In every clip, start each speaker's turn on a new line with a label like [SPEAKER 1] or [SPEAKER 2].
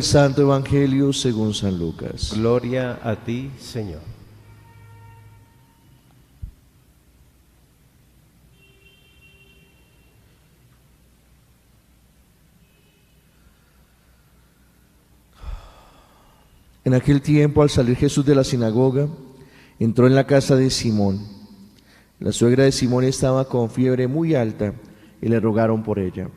[SPEAKER 1] del Santo Evangelio según San Lucas.
[SPEAKER 2] Gloria a ti, Señor.
[SPEAKER 1] En aquel tiempo, al salir Jesús de la sinagoga, entró en la casa de Simón. La suegra de Simón estaba con fiebre muy alta y le rogaron por ella.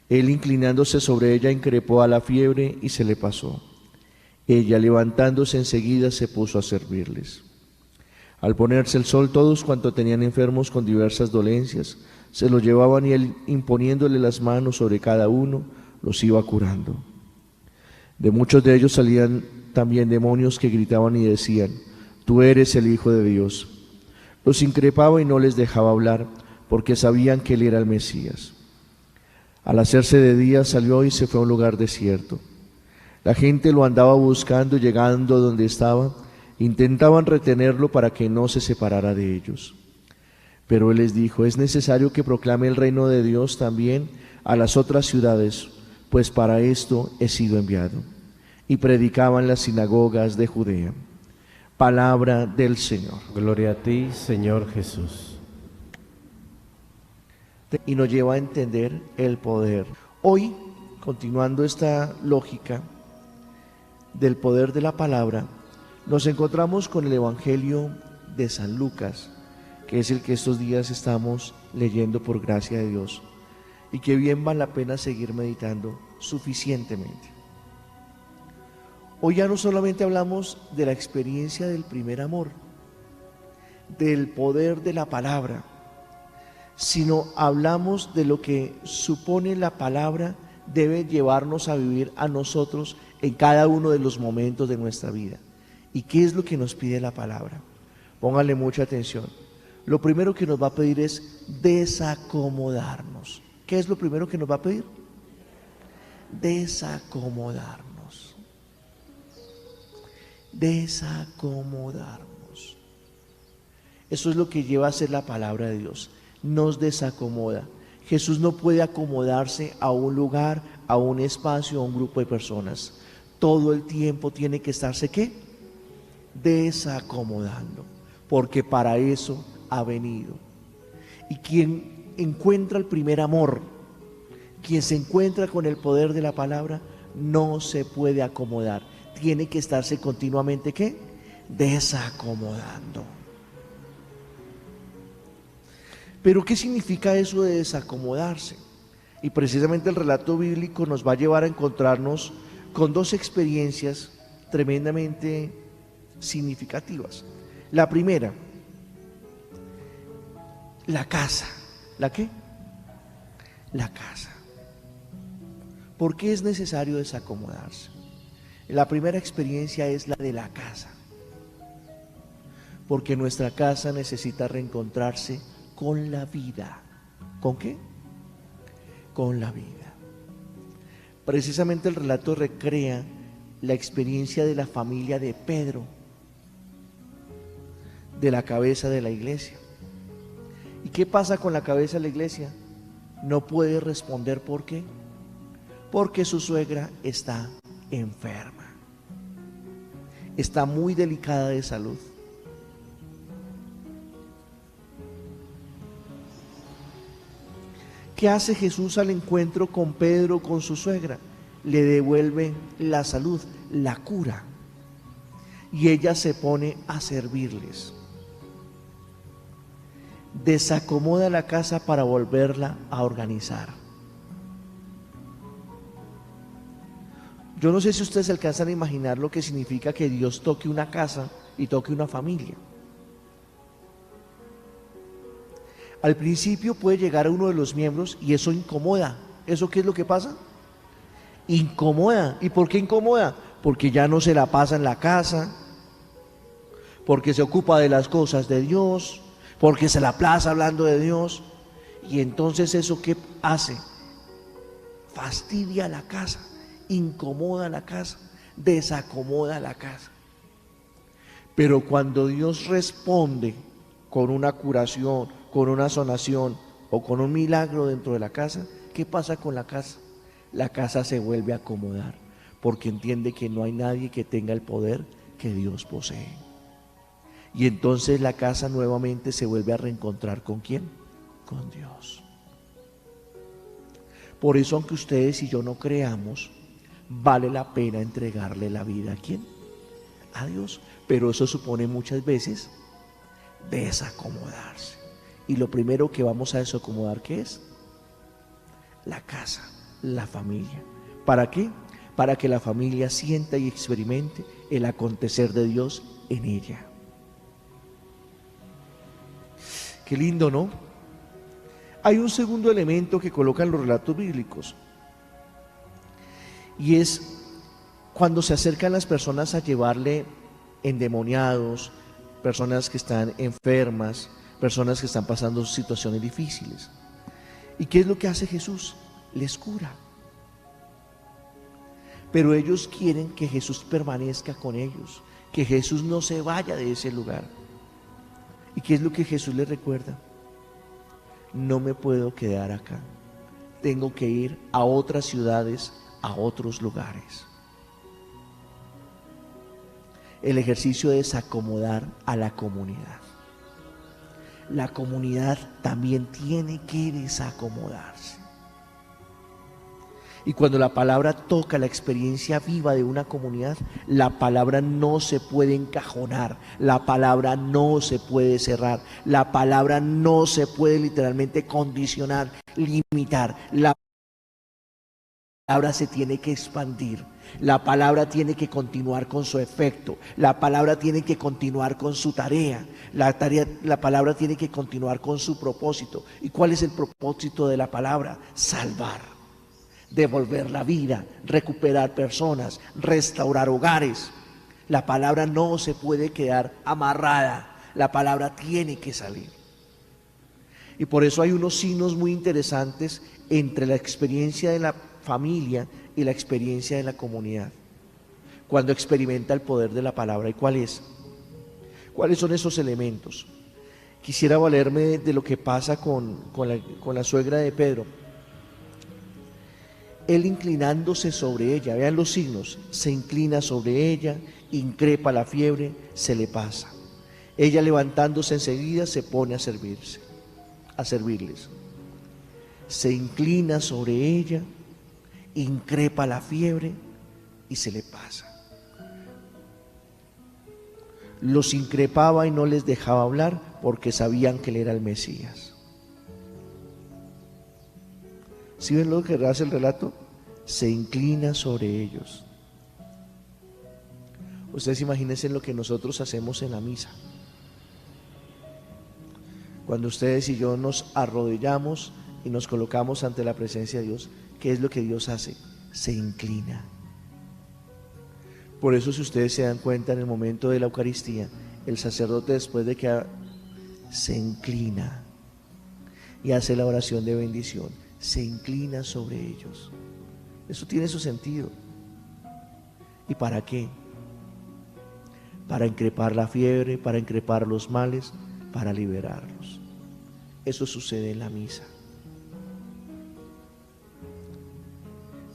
[SPEAKER 1] Él, inclinándose sobre ella, increpó a la fiebre y se le pasó. Ella, levantándose enseguida, se puso a servirles. Al ponerse el sol, todos cuantos tenían enfermos con diversas dolencias se los llevaban, y él, imponiéndole las manos sobre cada uno, los iba curando. De muchos de ellos salían también demonios que gritaban y decían: Tú eres el Hijo de Dios. Los increpaba y no les dejaba hablar, porque sabían que él era el Mesías. Al hacerse de día, salió y se fue a un lugar desierto. La gente lo andaba buscando, y llegando donde estaba, intentaban retenerlo para que no se separara de ellos. Pero él les dijo: es necesario que proclame el reino de Dios también a las otras ciudades, pues para esto he sido enviado. Y predicaba en las sinagogas de Judea. Palabra del Señor.
[SPEAKER 2] Gloria a ti, Señor Jesús.
[SPEAKER 1] Y nos lleva a entender el poder. Hoy, continuando esta lógica del poder de la palabra, nos encontramos con el Evangelio de San Lucas, que es el que estos días estamos leyendo por gracia de Dios, y que bien vale la pena seguir meditando suficientemente. Hoy ya no solamente hablamos de la experiencia del primer amor, del poder de la palabra, sino hablamos de lo que supone la palabra debe llevarnos a vivir a nosotros en cada uno de los momentos de nuestra vida. ¿Y qué es lo que nos pide la palabra? Póngale mucha atención. Lo primero que nos va a pedir es desacomodarnos. ¿Qué es lo primero que nos va a pedir? Desacomodarnos. Desacomodarnos. Eso es lo que lleva a ser la palabra de Dios. Nos desacomoda. Jesús no puede acomodarse a un lugar, a un espacio, a un grupo de personas. Todo el tiempo tiene que estarse, ¿qué? Desacomodando, porque para eso ha venido. Y quien encuentra el primer amor, quien se encuentra con el poder de la palabra, no se puede acomodar. Tiene que estarse continuamente, ¿qué? Desacomodando. Pero ¿qué significa eso de desacomodarse? Y precisamente el relato bíblico nos va a llevar a encontrarnos con dos experiencias tremendamente significativas. La primera, la casa. ¿La qué? La casa. ¿Por qué es necesario desacomodarse? La primera experiencia es la de la casa, porque nuestra casa necesita reencontrarse con la vida. ¿Con qué? Con la vida. Precisamente el relato recrea la experiencia de la familia de Pedro, de la cabeza de la iglesia. ¿Y qué pasa con la cabeza de la iglesia? No puede responder. ¿Por qué? Porque su suegra está enferma. Está muy delicada de salud. ¿Qué hace Jesús al encuentro con Pedro, con su suegra? Le devuelve la salud, la cura. Y ella se pone a servirles. Desacomoda la casa para volverla a organizar. Yo no sé si ustedes alcanzan a imaginar lo que significa que Dios toque una casa y toque una familia. Al principio puede llegar a uno de los miembros y eso incomoda. ¿Eso qué es lo que pasa? Incomoda. ¿Y por qué incomoda? Porque ya no se la pasa en la casa, porque se ocupa de las cosas de Dios, porque se la pasa hablando de Dios. Y entonces ¿eso qué hace? Fastidia la casa, incomoda la casa, desacomoda la casa. Pero cuando Dios responde con una curación, con una sanación o con un milagro dentro de la casa, ¿qué pasa con la casa? La casa se vuelve a acomodar, porque entiende que no hay nadie que tenga el poder que Dios posee. Y entonces la casa nuevamente se vuelve a reencontrar ¿con quién? Con Dios. Por eso, aunque ustedes y yo no creamos, vale la pena entregarle la vida ¿a quién? A Dios. Pero eso supone muchas veces desacomodarse. Y lo primero que vamos a desacomodar, ¿qué es? La casa, la familia. ¿Para qué? Para que la familia sienta y experimente el acontecer de Dios en ella. Qué lindo, ¿no? Hay un segundo elemento que colocan los relatos bíblicos, y es cuando se acercan las personas a llevarle endemoniados, personas que están enfermas, personas que están pasando situaciones difíciles. ¿Y qué es lo que hace Jesús? Les cura. Pero ellos quieren que Jesús permanezca con ellos, que Jesús no se vaya de ese lugar. ¿Y qué es lo que Jesús les recuerda? No me puedo quedar acá, tengo que ir a otras ciudades, a otros lugares. El ejercicio de desacomodar a la comunidad. La comunidad también tiene que desacomodarse. Y cuando la palabra toca la experiencia viva de una comunidad, la palabra no se puede encajonar, la palabra no se puede cerrar, la palabra no se puede literalmente condicionar, limitar. La palabra se tiene que expandir, la palabra tiene que continuar con su efecto, la palabra tiene que continuar con su tarea, la palabra tiene que continuar con su propósito. ¿Y cuál es el propósito de la palabra? Salvar, devolver la vida, recuperar personas, restaurar hogares. La palabra no se puede quedar amarrada, la palabra tiene que salir. Y por eso hay unos signos muy interesantes entre la experiencia de la familia y la experiencia de la comunidad, cuando experimenta el poder de la palabra. ¿Y cuál es? ¿Cuáles son esos elementos? Quisiera valerme de lo que pasa con la suegra de Pedro. Él inclinándose sobre ella, vean los signos, se inclina sobre ella, increpa la fiebre, se le pasa. Ella levantándose enseguida se pone a servirles. Se inclina sobre ella, increpa la fiebre y se le pasa. Los increpaba y no les dejaba hablar porque sabían que él era el Mesías. ¿Sí ven lo que hace el relato? Se inclina sobre ellos. Ustedes imagínense lo que nosotros hacemos en la misa. Cuando ustedes y yo nos arrodillamos y nos colocamos ante la presencia de Dios, ¿qué es lo que Dios hace? Se inclina. Por eso, si ustedes se dan cuenta, en el momento de la Eucaristía, el sacerdote, después de que se inclina y hace la oración de bendición, se inclina sobre ellos. Eso tiene su sentido. ¿Y para qué? Para increpar la fiebre, para increpar los males, para liberarlos. Eso sucede en la misa.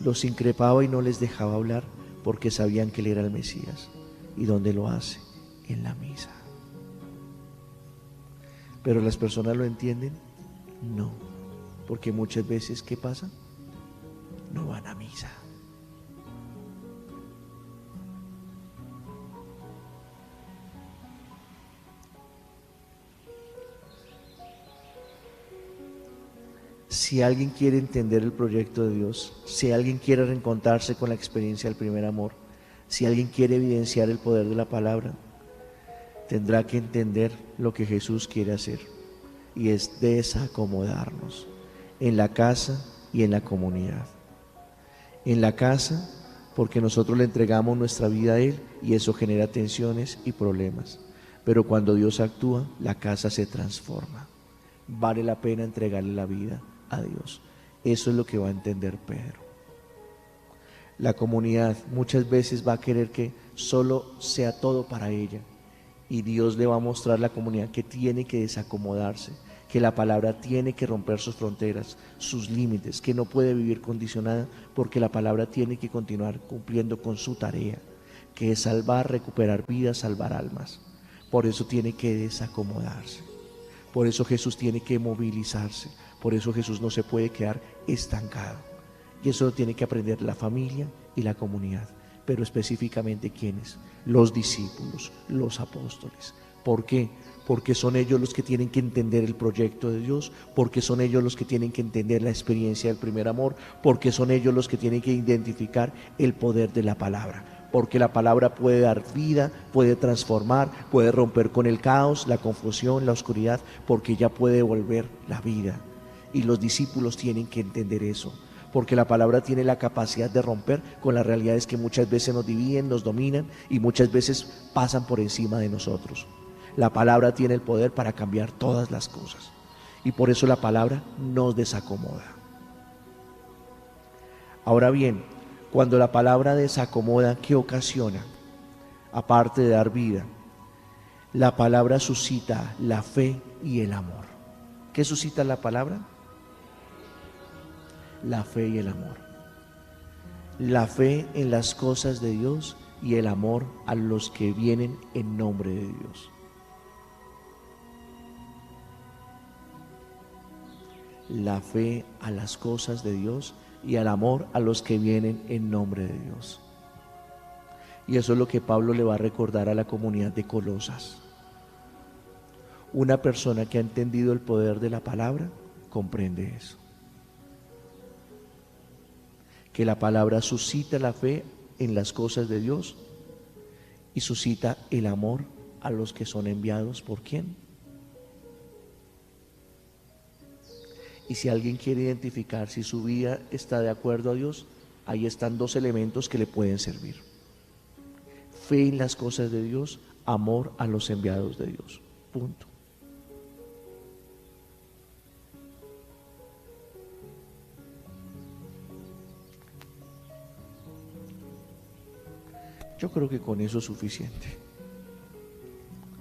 [SPEAKER 1] Los increpaba y no les dejaba hablar porque sabían que él era el Mesías. ¿Y dónde lo hace? En la misa. ¿Pero las personas lo entienden? No. Porque muchas veces, ¿qué pasa? No van a misa. Si alguien quiere entender el proyecto de Dios, si alguien quiere reencontrarse con la experiencia del primer amor, si alguien quiere evidenciar el poder de la palabra, tendrá que entender lo que Jesús quiere hacer, y es desacomodarnos en la casa y en la comunidad. En la casa, porque nosotros le entregamos nuestra vida a Él y eso genera tensiones y problemas. Pero cuando Dios actúa, la casa se transforma. Vale la pena entregarle la vida a Dios. Eso es lo que va a entender Pedro. La comunidad muchas veces va a querer que solo sea todo para ella, y Dios le va a mostrar a la comunidad que tiene que desacomodarse, que la palabra tiene que romper sus fronteras, sus límites, que no puede vivir condicionada, porque la palabra tiene que continuar cumpliendo con su tarea, que es salvar, recuperar vidas, salvar almas. Por eso tiene que desacomodarse, por eso Jesús tiene que movilizarse, por eso Jesús no se puede quedar estancado. Y eso lo tiene que aprender la familia y la comunidad, pero específicamente ¿quiénes? Los discípulos, los apóstoles. ¿Por qué? Porque son ellos los que tienen que entender el proyecto de Dios, porque son ellos los que tienen que entender la experiencia del primer amor, porque son ellos los que tienen que identificar el poder de la palabra, porque la palabra puede dar vida, puede transformar, puede romper con el caos, la confusión, la oscuridad, porque ya puede devolver la vida. Y los discípulos tienen que entender eso, porque la palabra tiene la capacidad de romper con las realidades que muchas veces nos dividen, nos dominan y muchas veces pasan por encima de nosotros. La palabra tiene el poder para cambiar todas las cosas, y por eso la palabra nos desacomoda. Ahora bien, cuando la palabra desacomoda, ¿qué ocasiona? Aparte de dar vida, la palabra suscita la fe y el amor. ¿Qué suscita la palabra? La fe y el amor. La fe en las cosas de Dios y el amor a los que vienen en nombre de Dios. La fe a las cosas de Dios y al amor a los que vienen en nombre de Dios. Y eso es lo que Pablo le va a recordar a la comunidad de Colosas. Una persona que ha entendido el poder de la palabra comprende eso, que la palabra suscita la fe en las cosas de Dios y suscita el amor a los que son enviados. ¿Por quién? Y si alguien quiere identificar si su vida está de acuerdo a Dios, ahí están dos elementos que le pueden servir: fe en las cosas de Dios, amor a los enviados de Dios. Punto. Yo creo que con eso es suficiente.